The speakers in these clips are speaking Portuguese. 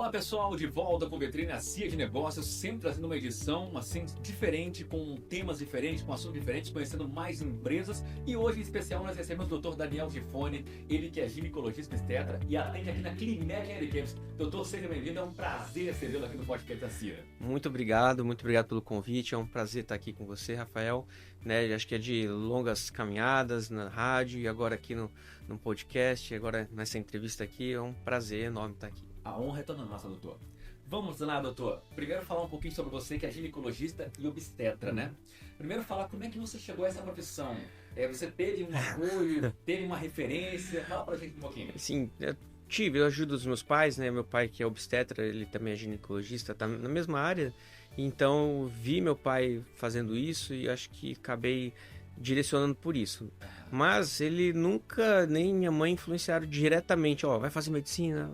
Fala pessoal, de volta com Vitrine CIA de Negócios, sempre trazendo uma edição assim diferente, com temas diferentes, com assuntos diferentes, conhecendo mais empresas. E hoje em especial nós recebemos o Dr. Daniel Gifone, ele que é ginecologista obstetra e atende aqui na Clinec Henry James. Doutor, seja bem-vindo, é um prazer recebê-lo aqui no podcast da CIA. Muito obrigado pelo convite, é um prazer estar aqui com você, Rafael. Acho que é de longas caminhadas na rádio e agora aqui no podcast, agora nessa entrevista aqui, é um prazer enorme estar aqui. A honra é toda nossa, doutor. Vamos lá, doutor. Primeiro falar um pouquinho sobre você, que é ginecologista e obstetra, né? Primeiro falar como é que você chegou a essa profissão. Você teve um apoio, teve uma referência? Fala pra gente um pouquinho. Sim, eu ajudo os meus pais, né? Meu pai que é obstetra, ele também é ginecologista, tá na mesma área. Então, vi meu pai fazendo isso e acho que acabei direcionando por isso. Mas ele nunca, nem minha mãe influenciaram diretamente, vai fazer medicina,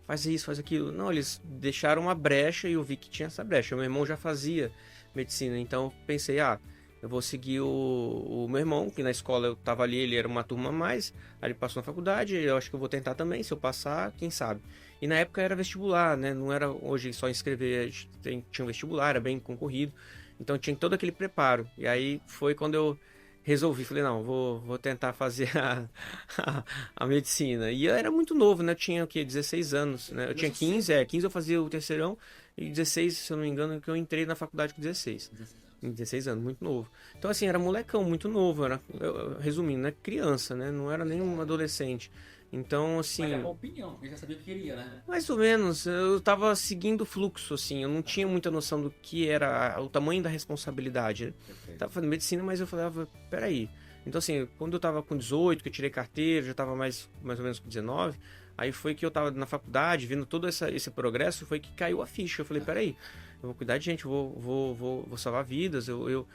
faz isso, faz aquilo. Não, eles deixaram uma brecha e eu vi que tinha essa brecha. Meu irmão já fazia medicina, então eu pensei, eu vou seguir o meu irmão, que na escola eu estava ali, ele era uma turma a mais, aí ele passou na faculdade, eu acho que eu vou tentar também, se eu passar, quem sabe. E na época era vestibular, né? Não era hoje só inscrever, tinha um vestibular, era bem concorrido, então tinha todo aquele preparo. E aí foi quando eu resolvi, falei, não, vou tentar fazer a medicina. E eu era muito novo, né? Eu tinha, 16 anos, né? Eu tinha 15 eu fazia o terceirão, e 16, se eu não me engano, que eu entrei na faculdade com 16. Em 16 anos, muito novo. Então, assim, era molecão, muito novo, resumindo, né? Criança, né? Não era nem um adolescente. Então, assim... Mas é uma opinião, porque já sabia o que queria, né? Mais ou menos, eu tava seguindo o fluxo, assim, eu não tinha muita noção do que era o tamanho da responsabilidade, né? Tava fazendo medicina, mas eu falava, peraí. Então, assim, quando eu tava com 18, que eu tirei carteira, já tava mais ou menos com 19, aí foi que eu tava na faculdade, vendo todo esse progresso, foi que caiu a ficha. Eu falei, peraí, eu vou cuidar de gente, vou salvar vidas, eu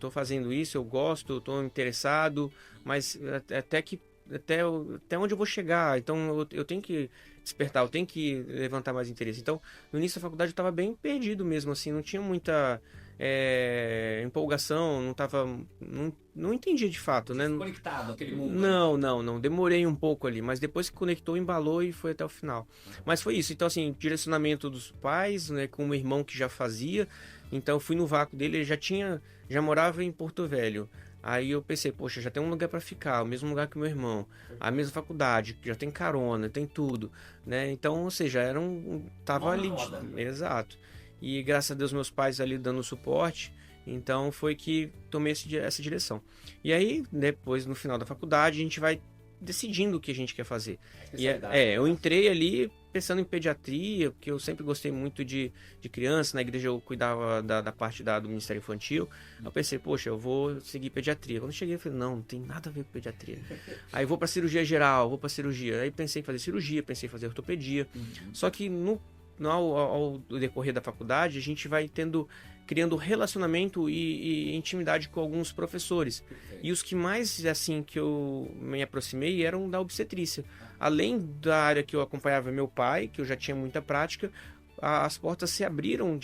tô fazendo isso, eu gosto, eu tô interessado, mas até onde eu vou chegar, então eu tenho que despertar, eu tenho que levantar mais interesse. Então, no início da faculdade eu estava bem perdido mesmo, assim, não tinha muita empolgação, não entendia de fato, né? Conectado aquele mundo. Não, demorei um pouco ali, mas depois que conectou, embalou e foi até o final. Mas foi isso, então assim, direcionamento dos pais, né, com o meu irmão que já fazia, então eu fui no vácuo dele, ele já morava em Porto Velho. Aí eu pensei, poxa, já tem um lugar para ficar, o mesmo lugar que o meu irmão, a mesma faculdade, já tem carona, tem tudo, né? Então, ou seja, tava ali, exato. E graças a Deus meus pais ali dando suporte, então foi que tomei essa direção. E aí, depois no final da faculdade, a gente vai decidindo o que a gente quer fazer. E eu entrei ali pensando em pediatria, porque eu sempre gostei muito de criança, na igreja eu cuidava da parte do Ministério Infantil. Eu pensei, poxa, eu vou seguir pediatria. Quando eu cheguei, eu falei, não tem nada a ver com pediatria. Aí vou para cirurgia geral, vou para cirurgia. Aí pensei em fazer cirurgia, pensei em fazer ortopedia. Só que ao decorrer da faculdade, a gente vai criando relacionamento e intimidade com alguns professores. E os que mais, assim, que eu me aproximei eram da obstetrícia. Além da área que eu acompanhava meu pai, que eu já tinha muita prática, as portas se abriram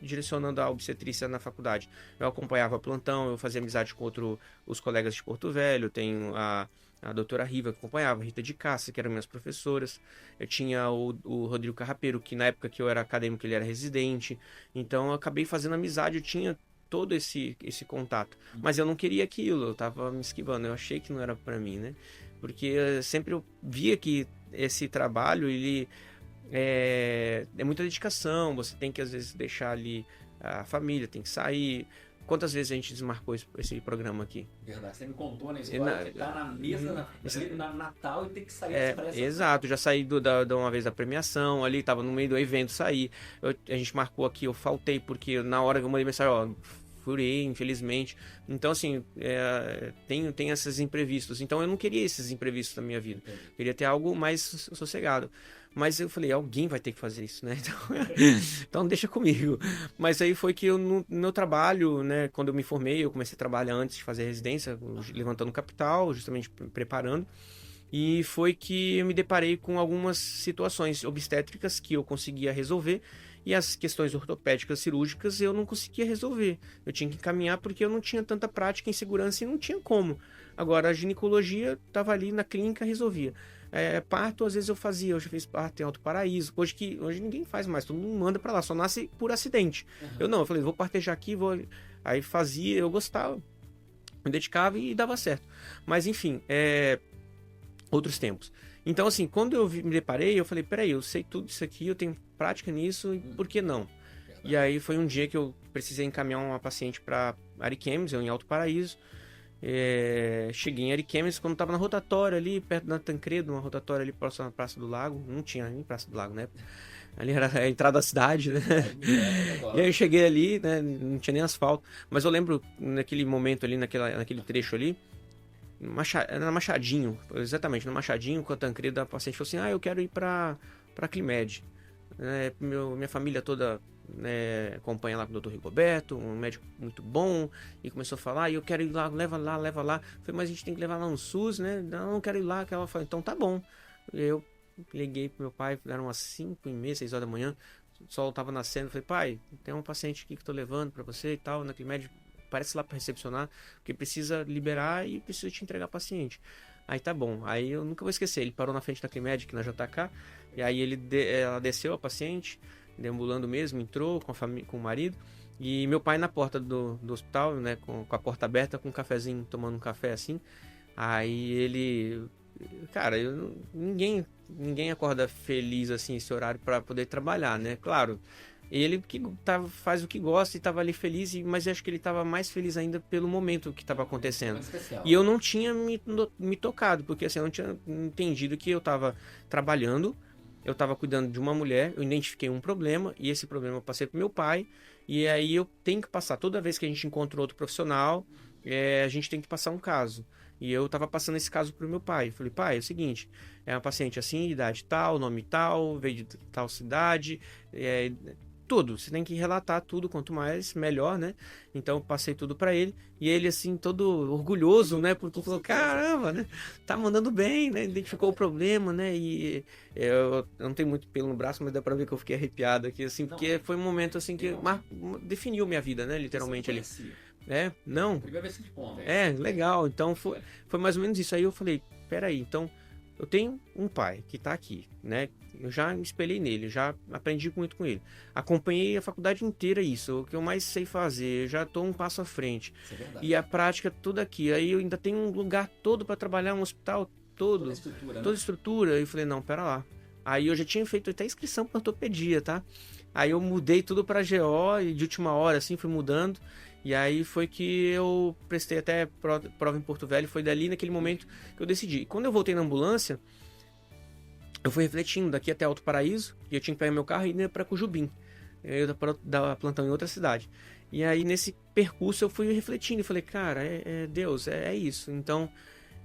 direcionando a obstetrícia na faculdade. Eu acompanhava plantão, eu fazia amizade com os colegas de Porto Velho, tenho a doutora Riva que acompanhava, Rita de Cássia, que eram minhas professoras. Eu tinha o Rodrigo Carrapeiro, que na época que eu era acadêmico, ele era residente. Então eu acabei fazendo amizade, eu tinha todo esse contato. Mas eu não queria aquilo, eu tava me esquivando, eu achei que não era para mim, né? Porque sempre eu via que esse trabalho, ele é muita dedicação, você tem que às vezes deixar ali a família, tem que sair. Quantas vezes a gente desmarcou esse programa aqui? Verdade, você me contou na história que tá na mesa, na Natal e tem que sair expressa. Exato, já saí de uma vez da premiação, ali tava no meio do evento, saí. A gente marcou aqui, eu faltei, porque na hora que eu mandei mensagem, furei, infelizmente. Então, assim, tem esses imprevistos. Então, eu não queria esses imprevistos na minha vida. Eu queria ter algo mais sossegado. Mas eu falei, alguém vai ter que fazer isso, né? Então deixa comigo. Mas aí foi que no meu trabalho, né? Quando eu me formei, eu comecei a trabalhar antes de fazer a residência, levantando capital, justamente preparando. E foi que eu me deparei com algumas situações obstétricas que eu conseguia resolver. E as questões ortopédicas cirúrgicas eu não conseguia resolver. Eu tinha que encaminhar porque eu não tinha tanta prática em segurança e não tinha como. Agora, a ginecologia estava ali na clínica, resolvia. Parto, às vezes eu fazia, eu já fiz parto em Alto Paraíso, hoje ninguém faz mais, todo mundo manda pra lá, só nasce por acidente. Eu falei, vou partejar aqui, aí fazia, eu gostava, me dedicava e dava certo. Mas enfim, outros tempos. Então assim, quando eu me deparei, eu falei, peraí, eu sei tudo isso aqui, eu tenho prática nisso, e por que não? E aí foi um dia que eu precisei encaminhar uma paciente para Ariquemes, eu em Alto Paraíso. Cheguei em Ariquemes quando estava na rotatória ali, perto da Tancredo, uma rotatória ali próxima à Praça do Lago. Não tinha nem Praça do Lago, né? Ali era a entrada da cidade, né? E aí eu cheguei ali, né? Não tinha nem asfalto. Mas eu lembro naquele momento ali, naquele trecho ali, na Machadinho, exatamente, no Machadinho, com a Tancredo, a paciente falou assim, eu quero ir para Climed. Minha família toda acompanha lá com o Dr. Rigoberto, um médico muito bom, e começou a falar, eu quero ir lá, leva lá. Falei, mas a gente tem que levar lá no SUS, né? Não quero ir lá. Ela falou, então tá bom. Eu liguei pro meu pai, eram umas 5h30, 6 horas da manhã, o sol tava nascendo, falei, pai, tem um paciente aqui que eu tô levando pra você e tal, naquele médico, parece lá pra recepcionar, porque precisa liberar e precisa te entregar paciente. Aí tá bom, aí eu nunca vou esquecer, ele parou na frente da Climed, na JK, e aí ela desceu a paciente, deambulando mesmo, entrou com com o marido, e meu pai na porta do hospital, né, com a porta aberta, com um cafezinho, tomando um café assim. Aí ele... Cara, ninguém acorda feliz assim esse horário para poder trabalhar, né? Claro, ele que faz o que gosta e estava ali feliz, mas eu acho que ele estava mais feliz ainda pelo momento que estava acontecendo. E eu não tinha me tocado, porque assim, eu não tinha entendido que eu estava trabalhando, eu estava cuidando de uma mulher, eu identifiquei um problema, e esse problema eu passei para meu pai, e aí eu tenho que passar, toda vez que a gente encontra outro profissional, a gente tem que passar um caso. E eu estava passando esse caso para o meu pai. Falei, pai, é o seguinte, é uma paciente assim, idade tal, nome tal, veio de tal cidade, tudo. Você tem que relatar tudo, quanto mais, melhor, né? Então eu passei tudo para ele, e ele assim, todo orgulhoso, né? Porque falou, caramba, né? Tá mandando bem, né? Identificou o problema, né? E eu não tenho muito pelo no braço, mas dá para ver que eu fiquei arrepiado aqui, assim, porque foi um momento assim que definiu minha vida, né? Literalmente ali. Não. Primeira vez que te conta, legal. Então foi mais ou menos isso. Aí eu falei, peraí, então eu tenho um pai que tá aqui, né? Eu já me espelhei nele, já aprendi muito com ele. Acompanhei a faculdade inteira isso, o que eu mais sei fazer, já tô um passo à frente. Isso é verdade. E a prática tudo aqui. Aí eu ainda tenho um lugar todo para trabalhar, um hospital todo. Toda a estrutura, né? Toda a estrutura. E eu falei, não, pera lá. Aí eu já tinha feito até inscrição para ortopedia, tá? Aí eu mudei tudo para GO e de última hora, assim, fui mudando. E aí foi que eu prestei até prova em Porto Velho, foi dali naquele momento que eu decidi. E quando eu voltei na ambulância, eu fui refletindo daqui até Alto Paraíso, e eu tinha que pegar meu carro e ir para Cujubim. Eu ia dar plantão em outra cidade. E aí nesse percurso eu fui refletindo e falei, cara, Deus, é isso. Então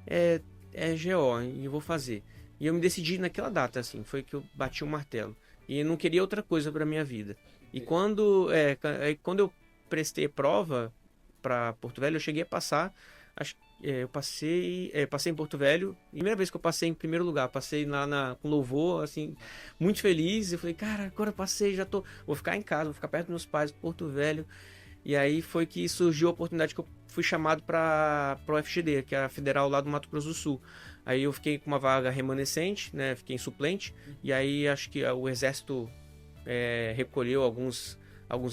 é GO e eu vou fazer. E eu me decidi naquela data, assim, foi que eu bati o martelo. E eu não queria outra coisa para minha vida. E quando eu prestei prova para Porto Velho, eu cheguei a passar, eu passei em Porto Velho, primeira vez que eu passei em primeiro lugar, passei lá com louvor, assim, muito feliz, eu falei, cara, agora eu passei, vou ficar em casa, vou ficar perto dos meus pais, Porto Velho. E aí foi que surgiu a oportunidade que eu fui chamado para o FGD, que é a Federal lá do Mato Grosso do Sul. Aí eu fiquei com uma vaga remanescente, né, fiquei em suplente, e aí acho que o Exército recolheu alguns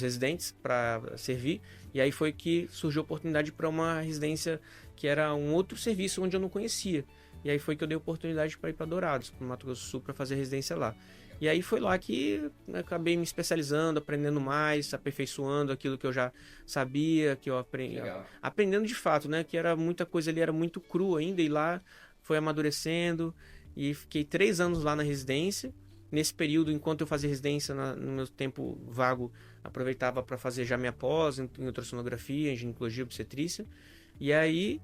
residentes para servir, e aí foi que surgiu a oportunidade para uma residência que era um outro serviço onde eu não conhecia. E aí foi que eu dei a oportunidade para ir para Dourados, para o Mato Grosso do Sul, para fazer residência lá. E aí foi lá que eu acabei me especializando, aprendendo mais, aperfeiçoando aquilo que eu já sabia, que eu aprendi, aprendendo de fato, né? Que era muita coisa ali, era muito cru ainda, e lá foi amadurecendo, e fiquei 3 anos lá na residência. Nesse período, enquanto eu fazia residência, no meu tempo vago, aproveitava para fazer já minha pós em ultrassonografia, em ginecologia e obstetrícia. E aí,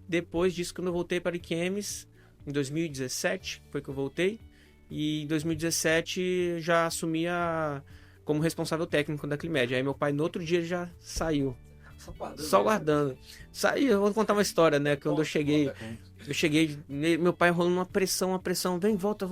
depois disso, quando eu voltei para Ariquemes, em 2017, foi que eu voltei. E em 2017 já assumi como responsável técnico da Climed. Aí meu pai no outro dia já saiu. Só guardando. Saiu, eu vou contar uma história, né? Quando eu cheguei. Eu cheguei, meu pai enrolando uma pressão, vem, volta,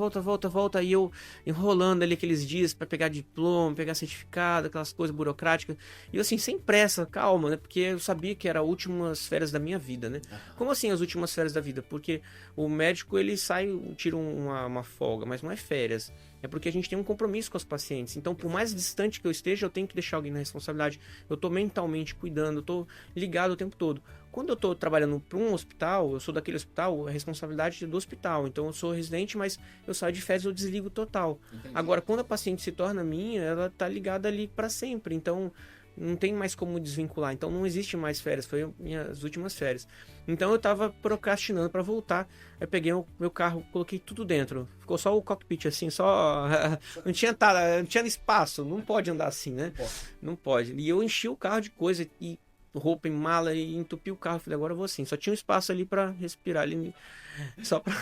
e eu enrolando ali aqueles dias para pegar diploma, pegar certificado, aquelas coisas burocráticas. E eu assim, sem pressa, calma, né? Porque eu sabia que era as últimas férias da minha vida, né? Como assim as últimas férias da vida? Porque o médico, ele sai, tira uma folga, mas não é férias. É porque a gente tem um compromisso com os pacientes. Então, por mais distante que eu esteja, eu tenho que deixar alguém na responsabilidade. Eu tô mentalmente cuidando, eu tô ligado o tempo todo. Quando eu tô trabalhando para um hospital, eu sou daquele hospital, a responsabilidade é do hospital. Então, eu sou residente, mas eu saio de férias, eu desligo total. Entendi. Agora, quando a paciente se torna minha, ela tá ligada ali para sempre. Então, não tem mais como desvincular. Então, não existe mais férias. Foi minhas últimas férias. Então, eu tava procrastinando para voltar. Eu peguei o meu carro, coloquei tudo dentro. Ficou só o cockpit, assim, só... não tinha espaço. Não pode andar assim, né? Não pode. E eu enchi o carro de coisa e roupa em mala e entupi o carro. Falei, agora eu vou assim. Só tinha um espaço ali para respirar ali. Só pra...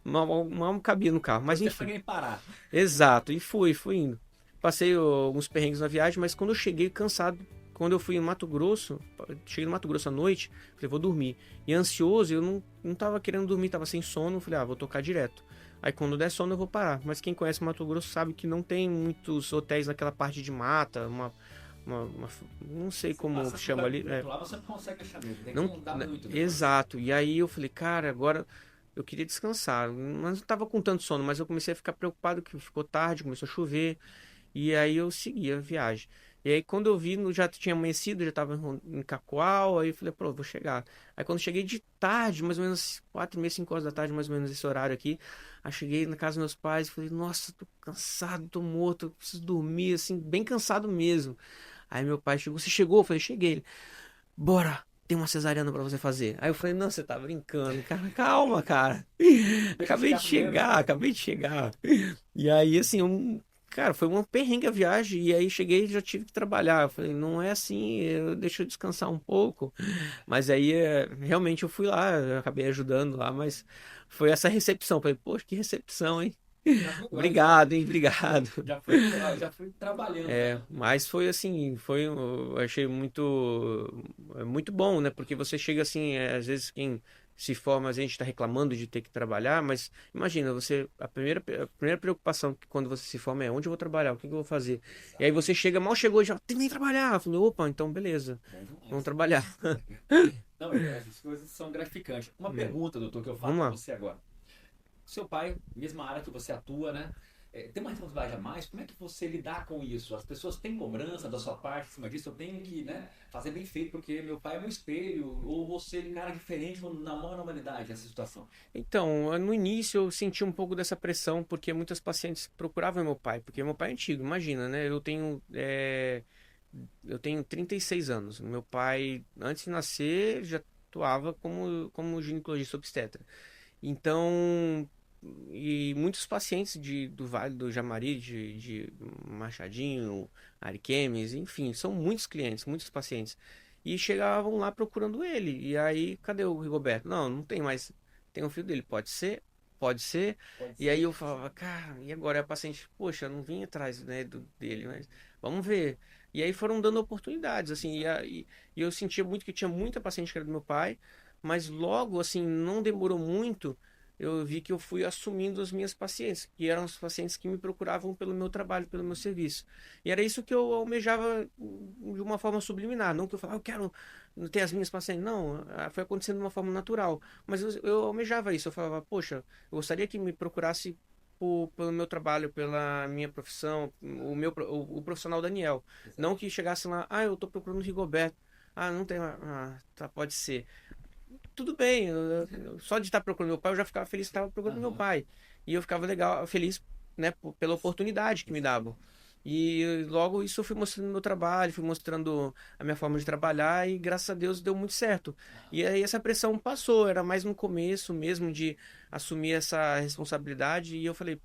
mal cabia no carro. Mas enfim. Ninguém parar. Exato. E fui indo. Passei alguns perrengues na viagem, mas quando eu cheguei cansado, quando eu fui em Mato Grosso, cheguei no Mato Grosso à noite, falei, vou dormir. E ansioso, eu não tava querendo dormir, tava sem sono, falei, vou tocar direto. Aí quando der sono eu vou parar. Mas quem conhece Mato Grosso sabe que não tem muitos hotéis naquela parte de mata, não sei como chama ali. Lá você não consegue achar mesmo, tem que não, mudar muito. Exato. E aí eu falei, cara, agora eu queria descansar. Mas não tava com tanto sono, mas eu comecei a ficar preocupado que ficou tarde, começou a chover. E aí eu segui a viagem. E aí quando eu vi, já tinha amanhecido, já tava em Cacoal, aí eu falei, pô, vou chegar. Aí quando eu cheguei de tarde, mais ou menos 4h30, 5 horas da tarde, mais ou menos esse horário aqui, aí cheguei na casa dos meus pais e falei, nossa, tô cansado, tô morto, eu preciso dormir, assim, bem cansado mesmo. Aí meu pai chegou, você chegou? Eu falei, cheguei. Ele, bora, tem uma cesariana pra você fazer. Aí eu falei, não, você tá brincando, cara, calma, cara. Acabei de chegar. E aí, assim, cara, foi uma perrengue a viagem, e aí cheguei e já tive que trabalhar. Eu falei, não é assim, deixa eu descansar um pouco. Mas aí, realmente eu fui lá, eu acabei ajudando lá, mas foi essa recepção. Falei, poxa, que recepção, hein? Obrigado, hein? Obrigado. Já fui trabalhando. Mas foi assim, eu achei muito bom, né? Porque você chega assim, às vezes quem se forma, a gente está reclamando de ter que trabalhar, mas imagina, a primeira preocupação que quando você se forma é onde eu vou trabalhar, o que eu vou fazer? E aí você chega, mal chegou e já tem que trabalhar. Eu falei, opa, então beleza, vamos trabalhar. Não, essas coisas são gratificantes. Uma pergunta, doutor, que eu faço para você agora. Seu pai, mesma área que você atua, né? Tem uma responsabilidade a mais? Como é que você lidar com isso? As pessoas têm cobrança da sua parte em cima disso? Eu tenho que, né, fazer bem feito, porque meu pai é meu espelho, ou você é um cara diferente na maior normalidade nessa situação? Então, no início eu senti um pouco dessa pressão, porque muitas pacientes procuravam meu pai, porque meu pai é antigo, imagina, né? Eu tenho 36 anos. Meu pai, antes de nascer, já atuava como ginecologista obstetra. Então, e muitos pacientes do Vale do Jamari, de Machadinho, Ariquemes, enfim, são muitos clientes, muitos pacientes. E chegavam lá procurando ele. E aí, cadê o Rigoberto? Não tem mais. Tem um filho dele, pode ser? Pode ser. E aí eu falava, cara, e agora? A paciente, poxa, eu não vim atrás, né, dele, mas vamos ver. E aí foram dando oportunidades, assim, e eu sentia muito que tinha muita paciente que era do meu pai, mas logo, assim, não demorou muito, eu vi que eu fui assumindo as minhas pacientes, que eram os pacientes que me procuravam pelo meu trabalho, pelo meu serviço. E era isso que eu almejava de uma forma subliminar, não que eu falava, eu quero ter as minhas pacientes. Não, foi acontecendo de uma forma natural. Mas eu almejava isso, eu falava, poxa, eu gostaria que me procurasse pelo meu trabalho, pela minha profissão, o profissional Daniel. Exato. Não que chegasse lá, eu estou procurando o Rigoberto. Não tem, tá, pode ser. Tudo bem, só de estar procurando meu pai, eu já ficava feliz que estava procurando meu pai. E eu ficava feliz, né, pela oportunidade que me davam. E logo isso eu fui mostrando meu trabalho, fui mostrando a minha forma de trabalhar e graças a Deus deu muito certo. E aí essa pressão passou, era mais no começo mesmo de assumir essa responsabilidade e eu falei,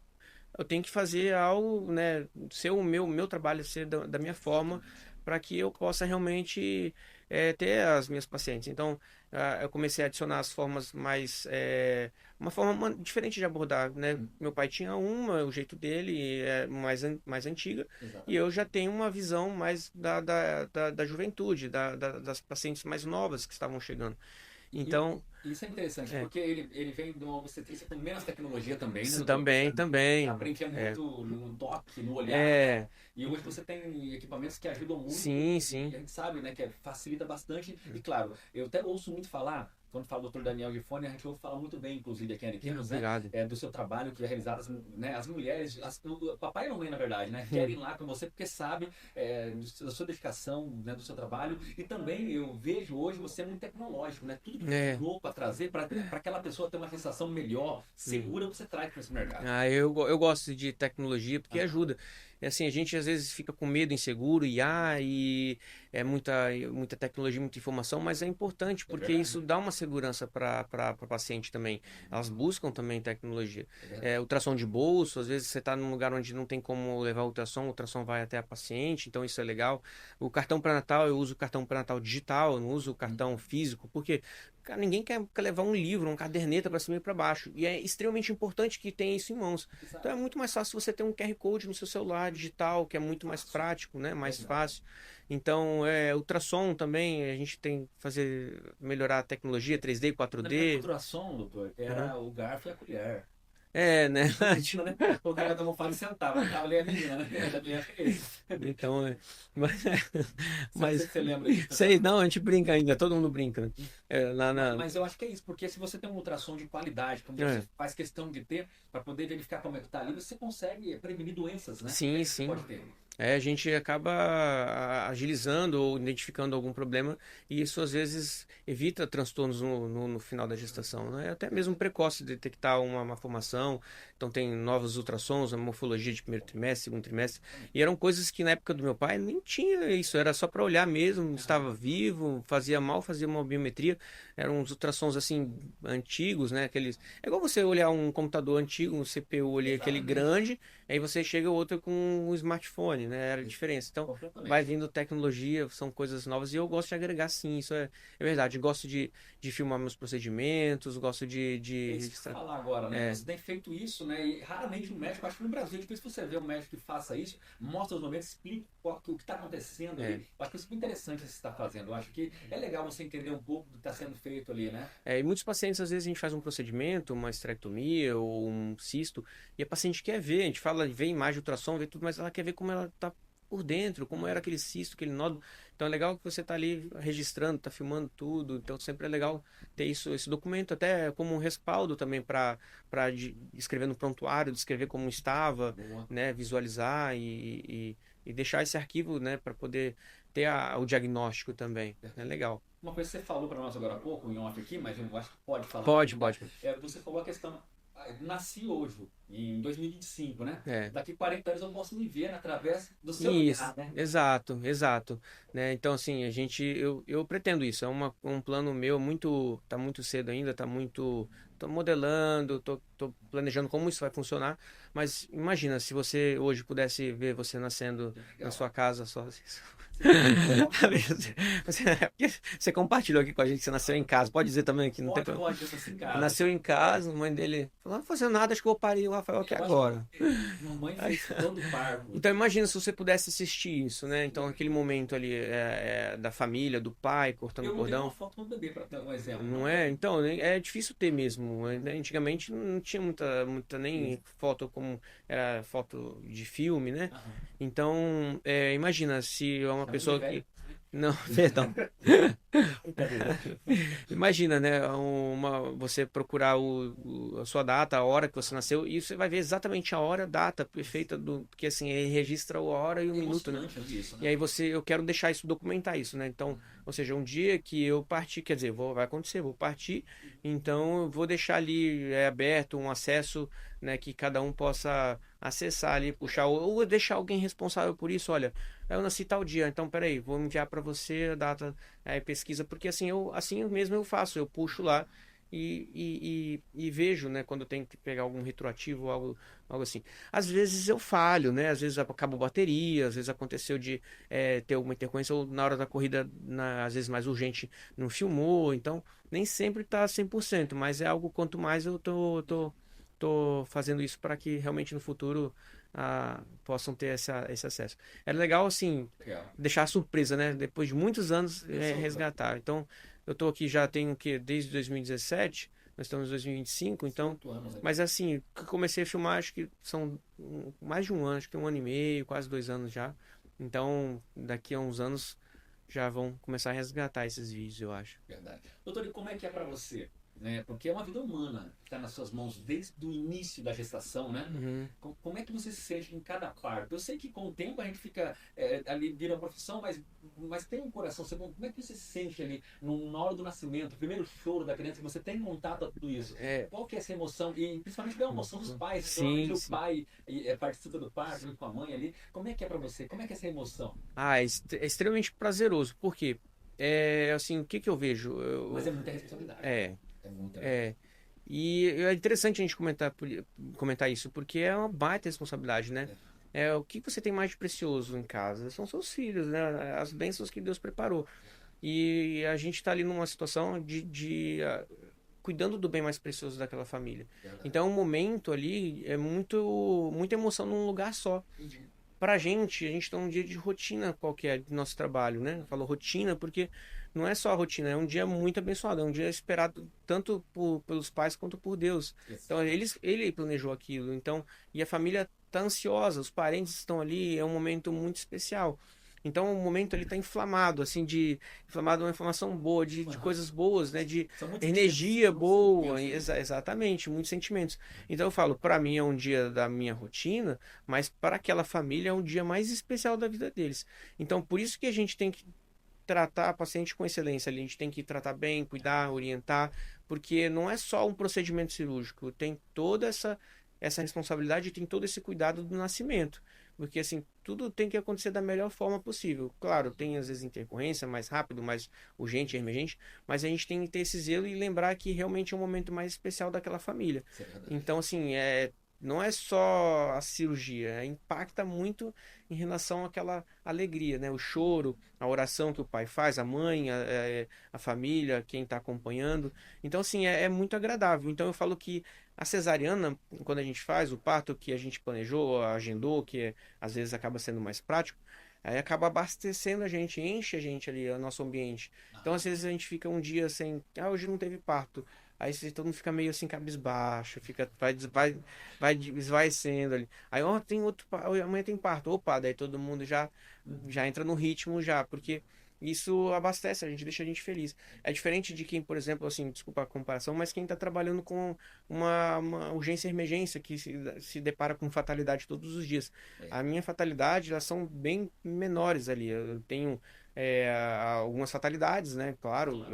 eu tenho que fazer algo, né, ser o meu trabalho, ser da minha forma, para que eu possa realmente ter as minhas pacientes. Então, eu comecei a adicionar as formas uma forma diferente de abordar, né? Meu pai tinha o jeito dele mais antiga. Exato. E eu já tenho uma visão mais da juventude, das pacientes mais novas que estavam chegando. Então, Isso é interessante, porque ele vem de uma obstetrícia com menos tecnologia também, né, isso doutor? também. Aprendia É, muito no toque, no olhar, né? é, E hoje você tem equipamentos que ajudam muito sim, e sim. a gente sabe, né, que facilita bastante. E claro, eu até ouço muito falar, quando fala do Dr. Daniel Gifone, a gente ouve falar muito bem, inclusive aqui em Ariquemes, né? Obrigado. Do seu trabalho que é realizado, né, as mulheres, o papai e a mamãe, na verdade, né? Querem ir lá com você porque sabe da sua dedicação, né, do seu trabalho. E também eu vejo hoje você é muito tecnológico, né? Tudo que É. mudou para trazer, para aquela pessoa ter uma sensação melhor, segura, você traz para esse mercado. Eu gosto de tecnologia porque Ah, ajuda. É assim, a gente às vezes fica com medo, inseguro, IA e é muita tecnologia, muita informação, mas é importante é porque verdade, isso dá uma segurança para o paciente também. Elas buscam também tecnologia. é verdade. Ultrassom de bolso, às vezes você está num lugar onde não tem como levar o ultrassom vai até a paciente, então isso é legal. O cartão pré-natal, eu uso o cartão pré-natal digital, eu não uso o cartão físico, porque cara, ninguém quer levar um livro, uma caderneta para cima e para baixo. E é extremamente importante que tenha isso em mãos. Então é Exato. muito mais fácil você ter um QR Code no seu celular digital, que é muito mais Fácil. prático, né? Mais Exato. fácil. Então, ultrassom também, a gente tem que melhorar a tecnologia 3D, Na minha 4D. ultrassom, doutor, Uhum. era o garfo e a colher. É, né? Imagina, né? O cara da almofada e sentava, tava ali a menina, né? Da minha vez. Então, mas, Você, mas você lembra disso? sei, não, a gente brinca ainda, todo mundo brinca, né? É, Mas eu acho que é isso, porque se você tem um ultrassom de qualidade, como você é, faz questão de ter, para poder verificar como é que tá ali, você consegue prevenir doenças, né? sim, Você sim. pode ter. A gente acaba agilizando ou identificando algum problema e isso às vezes evita transtornos no final da gestação, né? Até mesmo precoce detectar uma malformação. Então tem novos ultrassons, a morfologia de primeiro trimestre, segundo trimestre. E eram coisas que na época do meu pai nem tinha isso, era só para olhar mesmo, estava vivo, fazia uma biometria. Eram uns ultrassons assim antigos, né? Aqueles... É igual você olhar um computador antigo, um CPU ali, aquele Exatamente. grande. Aí você chega outro com um smartphone, né? Era a diferença. Então, vai Completamente. vindo tecnologia, são coisas novas e eu gosto de agregar sim, isso é verdade. Gosto de filmar meus procedimentos, gosto de É isso que eu ia registrar. falar agora, né? É, Você tem feito isso, né? E raramente um médico, acho que no Brasil, depois que você vê um médico que faça isso, mostra os momentos, explica o que está acontecendo é. ali. Eu acho que isso é muito interessante que você está fazendo. Eu acho que é legal você entender um pouco do que está sendo feito ali, né? E muitos pacientes, às vezes, a gente faz um procedimento, uma esterectomia ou um cisto, e a paciente quer ver, a gente fala, vê imagem, ultrassom, vê tudo, mas ela quer ver como ela está por dentro, como era aquele cisto, aquele nódulo. Então é legal que você está ali registrando, está filmando tudo. Então sempre é legal ter isso, esse documento, até como um respaldo também para escrever no prontuário, descrever como estava, Boa. né, visualizar e deixar esse arquivo, né, para poder ter o diagnóstico também. É legal. Uma coisa que você falou para nós agora há pouco, em off aqui, mas eu acho que pode falar Pode, também, tá? pode. Você falou a questão, nasci hoje, em 2025, né? É. Daqui 40 anos eu posso me ver através do seu Isso, olhar, né? exato, né? Então, assim, eu pretendo isso, um plano meu tá muito cedo ainda, tô modelando, tô planejando como isso vai funcionar, mas imagina, se você hoje pudesse ver você nascendo na Legal. sua casa, só, Legal. você compartilhou aqui com a gente que você nasceu em casa, pode dizer também que não tem problema. Pode, eu nasci em casa. Nasceu em casa, a mãe dele falou, não vou fazer nada, acho que eu vou parir o Rafael aqui Eu acho agora. que mamãe fez todo o parto. Então imagina se você pudesse assistir isso, né? Então aquele momento ali da família, do pai cortando o Eu não tenho uma cordão, foto do bebê para ter um exemplo, não não. é? Então é difícil ter mesmo, né? Antigamente não tinha muita nem Isso. foto como era foto de filme, né? Aham. Então imagina se é uma Tá muito pessoa velho. que não, perdão. Brincadeira. Imagina, né? Você procurar a sua data, a hora que você nasceu, e você vai ver exatamente a hora, a data perfeita do. Porque assim, ele registra a hora e o É minuto, né? emocionante ouvir isso, E né? aí eu quero deixar isso, documentar isso, né? Então, ou seja, um dia que eu partir, quer dizer, vai acontecer, vou partir, então eu vou deixar ali aberto um acesso, né, que cada um possa acessar ali, puxar, ou deixar alguém responsável por isso, olha, eu nasci tal dia, então peraí, vou enviar para você a data, pesquisa, porque assim mesmo eu faço, eu puxo lá e vejo, né, quando eu tenho que pegar algum retroativo ou algo assim. Às vezes eu falho, né? Às vezes acabou a bateria, às vezes aconteceu de ter alguma intercorrência, ou na hora da corrida, às vezes mais urgente, não filmou. Então, nem sempre tá 100%, mas é algo quanto mais eu tô fazendo isso para que realmente no futuro possam ter esse acesso. É legal, assim, Legal. deixar a surpresa, né? Depois de muitos anos, Isso, resgatar. Então, eu tô aqui já tenho o quê? Desde 2017, nós estamos em 2025, então... 5 anos, né? Mas assim, que eu comecei a filmar, acho que são mais de um ano, acho que tem 1 ano e meio, quase 2 anos já. Então, daqui a uns anos já vão começar a resgatar esses vídeos, eu acho. Verdade. Doutor, e como é que é para você? Né? Porque é uma vida humana que está nas suas mãos desde o início da gestação, né? Uhum. Como é que você se sente em cada parto? Eu sei que com o tempo a gente fica ali, vira uma profissão, mas tem um coração. Como é que você se sente ali na hora do nascimento, o primeiro choro da criança, que você tem contato a tudo isso? É, Qual que é essa emoção? E principalmente a emoção dos pais, sim, provavelmente o sim. pai participa do parto junto com a mãe ali. Como é que é para você? Como é que é essa emoção? É extremamente prazeroso. Por quê? É, assim, o que que eu vejo? Mas é muita responsabilidade. É, É muita. é. E é interessante a gente comentar isso, porque é uma baita responsabilidade, né? É, o que você tem mais de precioso em casa? São seus filhos, né? As bênçãos que Deus preparou. E a gente está ali numa situação cuidando do bem mais precioso daquela família. Verdade. Então, o momento ali é muita emoção num lugar só. Pra gente, a gente tá um dia de rotina qualquer do nosso trabalho, né? Eu falo rotina porque não é só a rotina, é um dia muito abençoado, é um dia esperado tanto pelos pais quanto por Deus. Então, ele planejou aquilo. Então, e a família tá ansiosa, os parentes estão ali, é um momento muito especial. Então, o momento ele tá inflamado, assim, inflamado é uma inflamação boa, de coisas boas, né? De São muitos energia sentimentos, boa, muitos sentimentos. exatamente, muitos sentimentos. Então, eu falo, para mim é um dia da minha rotina, mas para aquela família é um dia mais especial da vida deles. Então, por isso que a gente tem que tratar a paciente com excelência ali. A gente tem que tratar bem, cuidar, orientar, porque não é só um procedimento cirúrgico, tem toda essa responsabilidade e tem todo esse cuidado do nascimento. Porque assim, tudo tem que acontecer da melhor forma possível. Claro, tem às vezes intercorrência mais rápido, mais urgente, emergente, mas a gente tem que ter esse zelo e lembrar que realmente é um momento mais especial daquela família. Isso é verdade. Então, assim, não é só a cirurgia, impacta muito em relação àquela alegria, né? O choro, a oração que o pai faz, a mãe, a família, quem está acompanhando. Então, assim, é muito agradável. Então, eu falo que a cesariana, quando a gente faz o parto que a gente planejou, agendou, às vezes acaba sendo mais prático, aí acaba abastecendo a gente, enche a gente ali, o nosso ambiente. Então, às vezes a gente fica um dia sem, hoje não teve parto. Aí todo mundo fica meio assim cabisbaixo, vai esvaecendo ali. Aí, ó, tem outro, amanhã tem parto. Opa, daí todo mundo já entra no ritmo já, porque isso abastece a gente, deixa a gente feliz. É diferente de quem, por exemplo, assim, desculpa a comparação, mas quem está trabalhando com uma urgência e emergência que se depara com fatalidade todos os dias. É. A minha fatalidade, elas são bem menores ali. Eu tenho algumas fatalidades, né? Claro,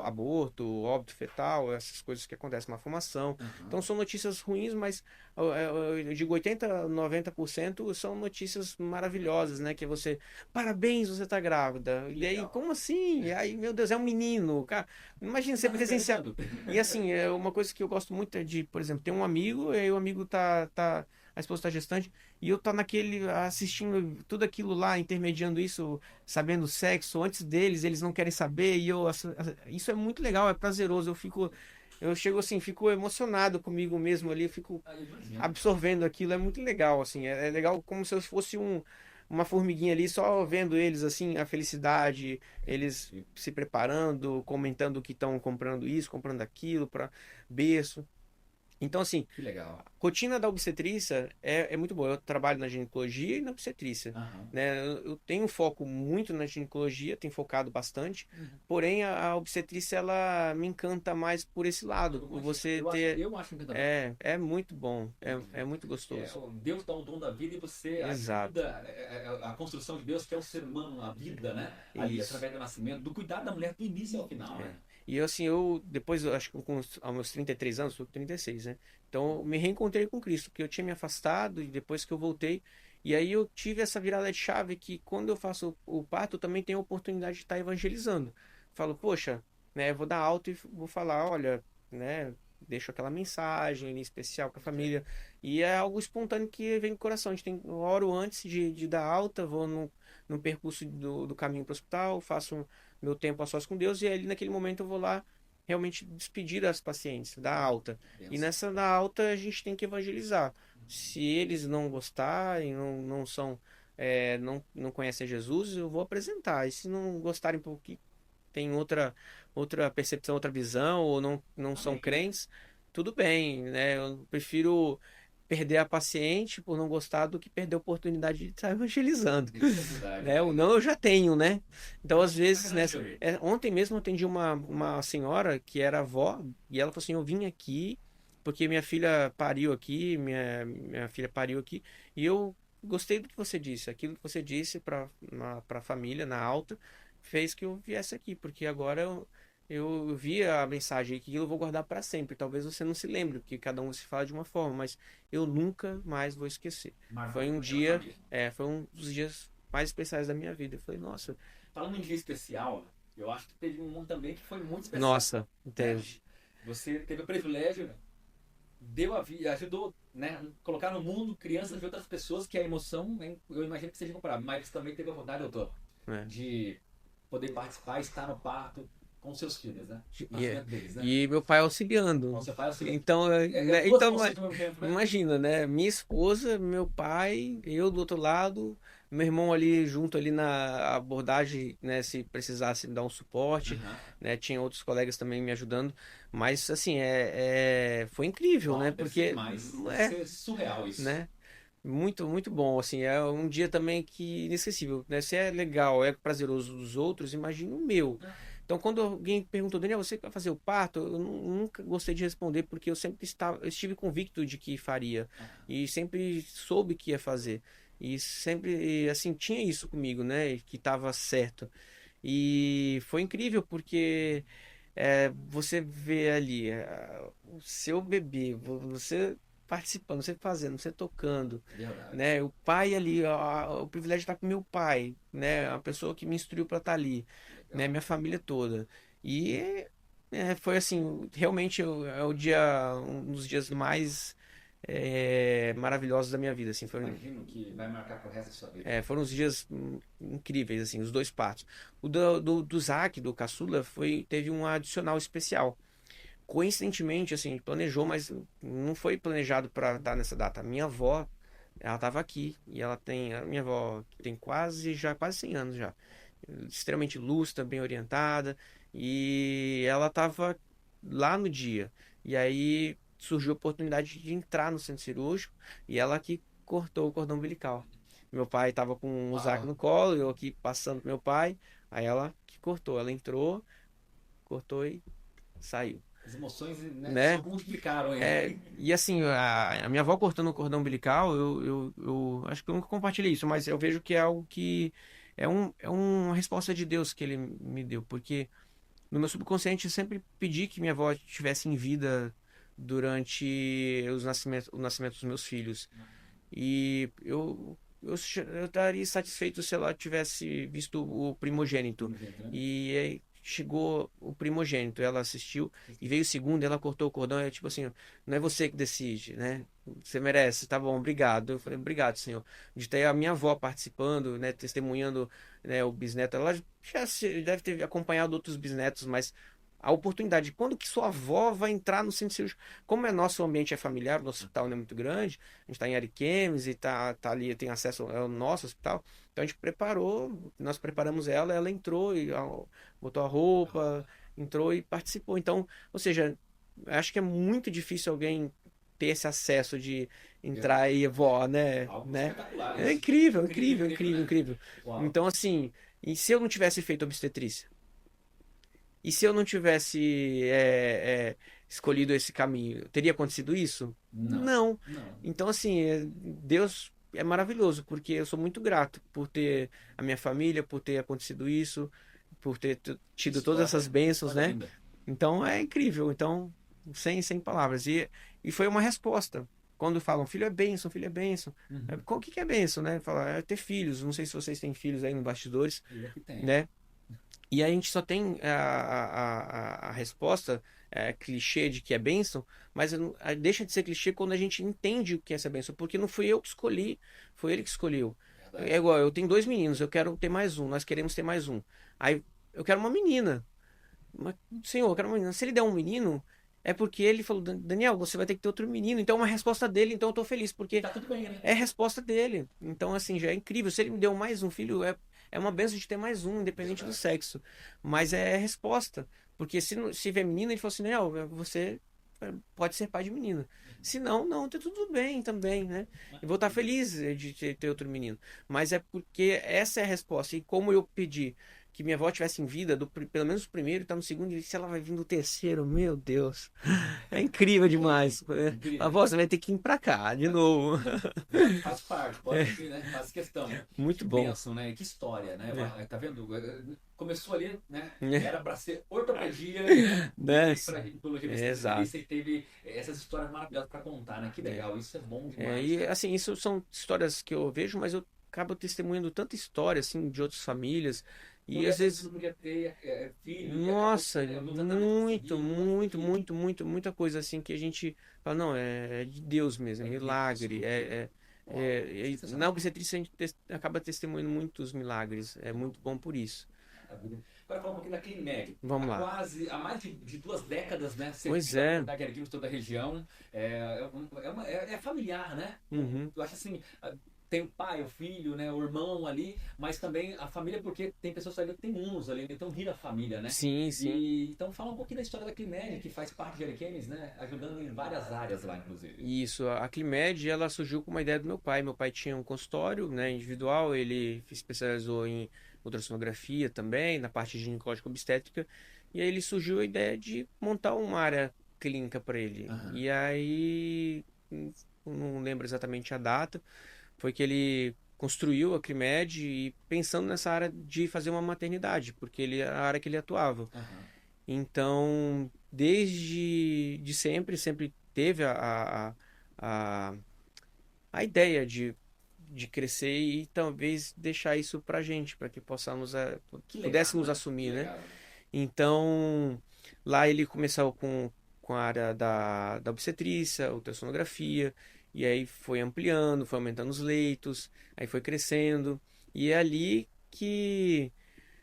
aborto, óbito fetal, essas coisas que acontecem, malformação. Uhum. Então são notícias ruins, mas eu digo 80, 90% são notícias maravilhosas, né? Que você, parabéns, você tá grávida. E aí, Legal. como assim? E aí, meu Deus, é um menino. Cara, imagina você Tá presenciar. esperando. E assim, é uma coisa que eu gosto muito é de, por exemplo, ter um amigo, e aí o amigo a esposa tá gestante, e eu tá assistindo tudo aquilo lá, intermediando isso, sabendo o sexo, antes deles, eles não querem saber, isso é muito legal, é prazeroso, eu chego assim, fico emocionado comigo mesmo ali, eu fico Ah, imagina. absorvendo aquilo, é muito legal, assim, é legal como se eu fosse uma formiguinha ali, só vendo eles, assim, a felicidade, eles se preparando, comentando que estão comprando isso, comprando aquilo para berço. Então, assim, Que legal. rotina da obstetrícia é muito boa. Eu trabalho na ginecologia e na obstetrícia, Aham. né? Eu tenho foco muito na ginecologia, tenho focado bastante. Porém, a obstetrícia ela me encanta mais por esse lado, por você ter. Eu acho encantador. É muito bom, é muito gostoso. Deus dá o dom da vida e você Exato. ajuda a construção de Deus, que é o ser humano, a vida, né? Ali, Isso. através do nascimento, do cuidado da mulher do início ao final, né? E assim, depois, eu acho que aos meus 33 anos, tô com 36, né? Então, eu me reencontrei com Cristo, porque eu tinha me afastado e depois que eu voltei. E aí eu tive essa virada de chave que quando eu faço o parto, eu também tenho a oportunidade de estar evangelizando. Falo, poxa, né, eu vou dar alta e vou falar, olha, né, deixo aquela mensagem ali especial para a família. E é algo espontâneo que vem do coração. Eu oro antes de dar alta, vou no percurso do caminho para o hospital, faço meu tempo a sós com Deus e ali naquele momento eu vou lá realmente despedir as pacientes, dar alta. E Benção. nessa da alta a gente tem que evangelizar. Se eles não gostarem, não são, não conhecem Jesus, eu vou apresentar. E se não gostarem porque tem outra percepção, outra visão, ou não são Amém. crentes, tudo bem, né? Eu prefiro perder a paciente por não gostar do que perder a oportunidade de estar evangelizando, Isso é verdade, né? O cara. não eu já tenho, né? Então, às É vezes, né? verdade, Yuri. Ontem mesmo eu atendi uma senhora que era avó, e ela falou assim, eu vim aqui porque minha filha pariu aqui, minha filha pariu aqui, e eu gostei do que você disse, aquilo que você disse para a família, na alta, fez que eu viesse aqui, porque agora eu vi a mensagem que eu vou guardar para sempre. Talvez você não se lembre, porque cada um se fala de uma forma, mas eu nunca mais vou esquecer. Marcou Foi um naquela dia, família. foi um dos dias mais especiais da minha vida. Eu falei, nossa, Falando em dia especial, eu acho que teve um também que foi muito especial, nossa, né? entende? Você teve o privilégio, né? Deu a vida, ajudou, né? Colocar no mundo crianças de outras pessoas que a emoção, hein, eu imagino que seja comparável, mas também teve a vontade, doutor, É. de poder participar, estar no parto com seus filhos, né? O E, nascimento deles, né? e meu pai Com auxiliando. seu pai, auxiliando. Então, Duas então funções ao mesmo tempo, né? imagina, né? Minha esposa, meu pai, eu do outro lado, meu irmão ali junto ali na abordagem, né? Se precisasse dar um suporte, Aham. né? Tinha outros colegas também me ajudando, mas assim, foi incrível, né? Uau, deve ser Porque demais. Deve é, ser surreal isso. né? Muito, muito bom, assim, é um dia também que inesquecível, né? Se é legal, é prazeroso dos outros, imagina o meu. Então, quando alguém perguntou, Daniel, você vai fazer o parto? Eu nunca gostei de responder, porque eu estive convicto de que faria e sempre soube que ia fazer. E sempre, assim, tinha isso comigo, né? Que estava certo. E foi incrível porque você vê ali o seu bebê, você participando, você fazendo, você tocando, Verdade. né? O pai ali, o privilégio de estar com meu pai, né? A pessoa que me instruiu para estar ali, né? Legal. Minha família toda. E foi assim, realmente é o dia, um dos dias mais maravilhosos da minha vida, assim. Imagino que vai marcar pro resto da sua vida. Foram os dias incríveis, assim, os dois partos. O do Zac, do Caçula, teve um adicional especial. Coincidentemente, assim, a gente planejou, mas não foi planejado para dar nessa data. A minha avó, ela estava aqui e a minha avó que tem quase 100 anos já, extremamente lúcida, bem orientada, e ela estava lá no dia. E aí surgiu a oportunidade de entrar no centro cirúrgico e ela que cortou o cordão umbilical. Meu pai estava com o Zac Uau. no colo, eu aqui passando pro meu pai, aí ela que cortou, ela entrou, cortou e saiu, As emoções, né, só né? multiplicaram aí. E assim, a minha avó cortando o cordão umbilical, eu acho que eu nunca compartilhei isso, mas eu vejo que é algo que é uma resposta de Deus que ele me deu, porque no meu subconsciente eu sempre pedi que minha avó estivesse em vida durante o nascimento dos meus filhos. E eu estaria satisfeito se ela tivesse visto o primogênito. E aí chegou o primogênito, ela assistiu e veio o segundo, ela cortou o cordão, é tipo assim, não é você que decide, né? Você merece, tá bom, obrigado. Eu falei, obrigado, senhor. De ter a minha avó participando, né, testemunhando, né, o bisneto, ela deve ter acompanhado outros bisnetos, mas a oportunidade, quando que sua avó vai entrar no centro cirúrgico? Como é nosso ambiente é familiar, o nosso hospital não é muito grande, a gente está em Ariquemes e tá ali, tem acesso ao nosso hospital, então a gente preparou, nós preparamos ela, ela entrou e botou a roupa, entrou e participou. Então, ou seja, acho que é muito difícil alguém ter esse acesso de entrar e vó, né? Algo né? espetacular É isso. incrível, Incrível, incrível, incrível, incrível, né? incrível. Uau. Então, assim, e se eu não tivesse feito obstetrícia? E se eu não tivesse escolhido esse caminho, teria acontecido isso? Não. Não. Não. Então, assim, Deus é maravilhoso, porque eu sou muito grato por ter a minha família, por ter acontecido isso, por ter tido todas essas Que bênçãos, história né? linda. Então, é incrível. Então, sem palavras. E foi uma resposta. Quando falam, filho é bênção, filho é bênção. Uhum. O que que é bênção, né? Fala, é ter filhos. Não sei se vocês têm filhos aí no bastidores, E aqui tem. né? E a gente só tem a resposta clichê de que é bênção, mas deixa de ser clichê quando a gente entende o que é essa bênção, porque não fui eu que escolhi, foi ele que escolheu. É Verdade. igual, eu tenho dois meninos, eu quero ter mais um, nós queremos ter mais um. Aí eu quero uma menina. Mas, senhor, eu quero uma menina. Se ele der um menino, É porque ele falou, Daniel, você vai ter que ter outro menino. Então é uma resposta dele, então eu tô feliz, porque Tá tudo bem, né? é resposta dele. Então, assim, já é incrível. Se ele me deu mais um filho, é uma benção de ter mais um, independente do sexo. Mas é resposta. Porque se vier menina, ele falou assim, Daniel, você pode ser pai de menina. Se não, não, tá tudo bem também, né? Eu vou estar feliz de ter outro menino. Mas é porque essa é a resposta. E como eu pedi que minha avó tivesse em vida, pelo menos o primeiro, tá no segundo, e se ela vai vir do terceiro, meu Deus. É incrível demais. A Incrível. avó, você vai ter que vir pra cá de novo. Faz parte, pode vir, né? Faz questão. Muito Que bom. bênção, né? Que história, né? É. Tá vendo? Começou ali, né? É. Era para ser ortopedia Né? e para ginecologia É, exato. e teve essas histórias maravilhosas para contar, né? Que É. legal, isso é bom É, demais, e cara. assim, isso são histórias que eu vejo, mas eu acabo testemunhando tanta história, assim, de outras famílias. E Mulher às às vezes vezes, não podia ter filho e acabou, nossa, alguns anos não muito, conseguiu, muito, conseguiu. muito, muito, muita coisa assim que a gente fala, não, é de Deus mesmo, é É Deus, milagre. uau, Na sensacional. obstetrícia a gente acaba testemunhando muitos milagres. É muito bom por isso. Maravilha. Agora falar um pouquinho da Climed. Vamos lá. Há mais de 2 décadas, né? Pois Servindo a é. comunidade erguinos toda a região. É familiar, né? Uhum. Eu acho assim, tem o pai, o filho, né? O irmão ali, mas também a família, porque tem pessoas ali que tem anos ali, então vira a família, né? Sim, sim. E então fala um pouquinho da história da Climed, que faz parte de Ariquemes, né? Ajudando em várias áreas lá, inclusive. Isso, a Climed, ela surgiu com uma ideia do meu pai. Meu pai tinha um consultório, né, individual, ele se especializou em ultrassonografia também, na parte ginecológica obstétrica, e aí ele surgiu a ideia de montar uma área clínica para ele. Aham. E aí, não lembro exatamente a data, foi que ele construiu a Climed e pensando nessa área de fazer uma maternidade, porque ele é a área que ele atuava. Aham. Então, desde de sempre teve a, a ideia de crescer e talvez deixar isso pra gente, para que possamos, Que legal, pudéssemos né? Que assumir, né? legal. Então, lá ele começou com a área da obstetrícia, ultrassonografia, e aí foi ampliando, foi aumentando os leitos, aí foi crescendo, e é ali que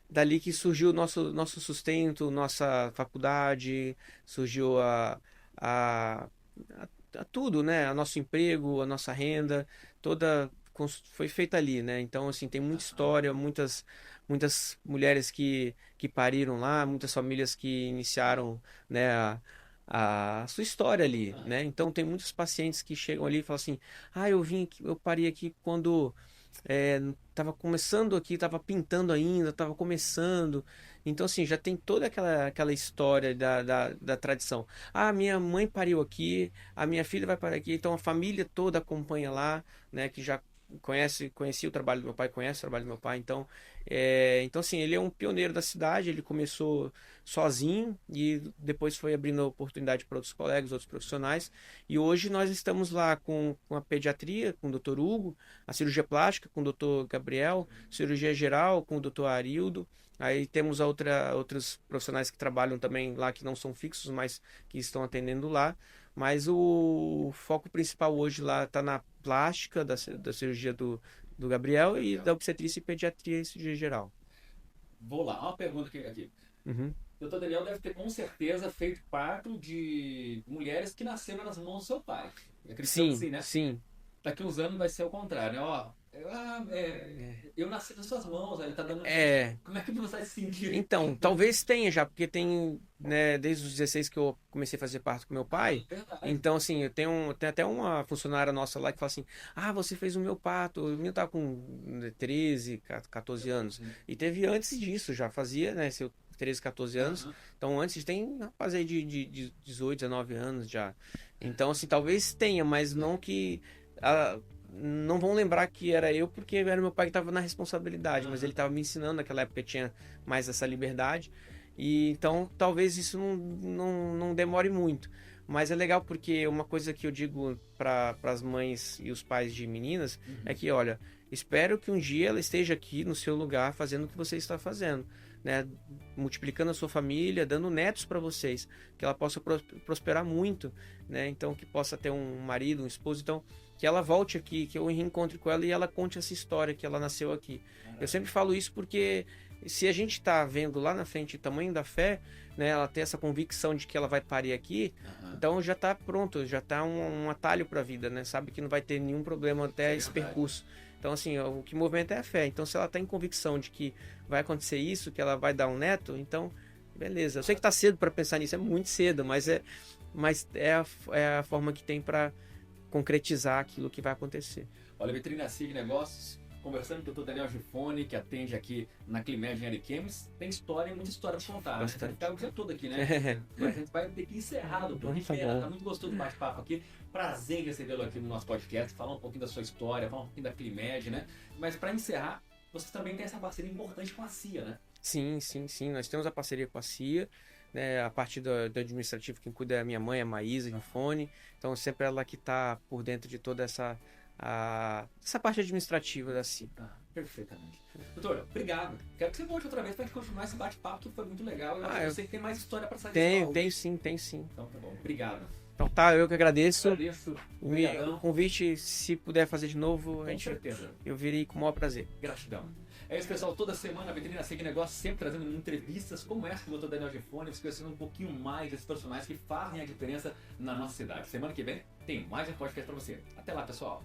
dali que surgiu o nosso sustento, nossa faculdade, surgiu a, a tudo, né? A nosso emprego, a nossa renda, toda foi feita ali, né? Então, assim, tem muita Aham. história, muitas mulheres que pariram lá, muitas famílias que iniciaram, né, a sua história ali, Aham. né? Então, tem muitos pacientes que chegam ali e falam assim: ah, eu vim aqui, eu parei aqui quando tava começando aqui, tava pintando ainda, tava começando. Então, assim, já tem toda aquela história da tradição. Ah, minha mãe pariu aqui, a minha filha vai parir aqui, então a família toda acompanha lá, né, que já conhecia o trabalho do meu pai, conhece o trabalho do meu pai, então assim, ele é um pioneiro da cidade, ele começou sozinho e depois foi abrindo oportunidade para outros colegas, outros profissionais, e hoje nós estamos lá com a pediatria, com o Dr. Hugo, a cirurgia plástica com o Dr. Gabriel, cirurgia geral com o Dr. Arildo. Aí temos outros profissionais que trabalham também lá que não são fixos, mas que estão atendendo lá. Mas o foco principal hoje lá está na plástica da cirurgia do Gabriel e Gabriel. da obstetrícia e pediatria e cirurgia geral. Vou lá, uma pergunta aqui. Uhum. O doutor Daniel deve ter com certeza feito parto de mulheres que nasceram nas mãos do seu pai. Eu acredito que Sim, sim, né? sim. Daqui uns anos vai ser o contrário, né? Ó, eu nasci nas suas mãos, aí tá dando. É, Como é que você vai se sentir? então, talvez tenha já, porque tem, né, desde os 16 que eu comecei a fazer parto com meu pai. Verdade. Então, assim, tem até uma funcionária nossa lá que fala assim: ah, você fez o meu parto. O menino tava com 13, 14 anos. E teve antes disso, já fazia, né, seu 13, 14 anos. Aham. Então, antes tem rapaz aí de 18, 19 anos já. Então, assim, talvez tenha, mas não que. Não vão lembrar que era eu porque era meu pai que estava na responsabilidade, mas ele Aham. estava me ensinando naquela época, tinha mais essa liberdade. E então talvez isso não demore muito. Mas é legal porque uma coisa que eu digo para as mães e os pais de meninas é Uhum. que, olha, espero que um dia ela esteja aqui no seu lugar fazendo o que você está fazendo, né? Multiplicando a sua família, dando netos para vocês, que ela possa prosperar muito, né? Então que possa ter um marido, um esposo, então que ela volte aqui, que eu reencontre com ela e ela conte essa história que ela nasceu aqui. Eu sempre falo isso porque se a gente está vendo lá na frente o tamanho da fé, né, ela tem essa convicção de que ela vai parir aqui, então já está pronto, já está um atalho para a vida, né? Sabe que não vai ter nenhum problema até esse percurso. Então, assim, o que movimenta é a fé. Então, se ela está em convicção de que vai acontecer isso, que ela vai dar um neto, então, beleza. Eu sei que está cedo para pensar nisso, é muito cedo, mas é a forma que tem para concretizar aquilo que vai acontecer. Olha, Vitrine Sig Negócios, conversando com o Dr. Daniel Gifone, que atende aqui na Climed Engenharia Chems, tem história, muita história para contar. Né? Vai ficar o dia todo aqui, né? Mas a gente vai ter que encerrar, doutor. Tá muito gostoso o bate-papo aqui. Prazer em recebê-lo aqui no nosso podcast, falar um pouquinho da sua história, falar um pouquinho da Climed, né? Mas para encerrar, você também tem essa parceria importante com a CIA, né? Sim. Nós temos a parceria com a CIA. Né, a parte do administrativo, quem cuida é a minha mãe, a Maísa Gifone. Então, sempre ela que está por dentro de toda essa parte administrativa da CIA. Perfeitamente. Doutor, obrigado. Quero que você volte outra vez para a gente continuar esse bate-papo, que foi muito legal. Eu sei que tem mais história para saber. Tem sim. Então, tá bom. Obrigado. Então tá, eu que agradeço. O convite, se puder fazer de novo, com certeza. Eu virei com o maior prazer. Gratidão. É isso, pessoal. Toda semana a Vitrine Sig Negócios sempre trazendo entrevistas como essa com o Dr. Daniel Gifone, conhecendo um pouquinho mais desses personagens que fazem a diferença na nossa cidade. Semana que vem tem mais um podcast para você. Até lá, pessoal.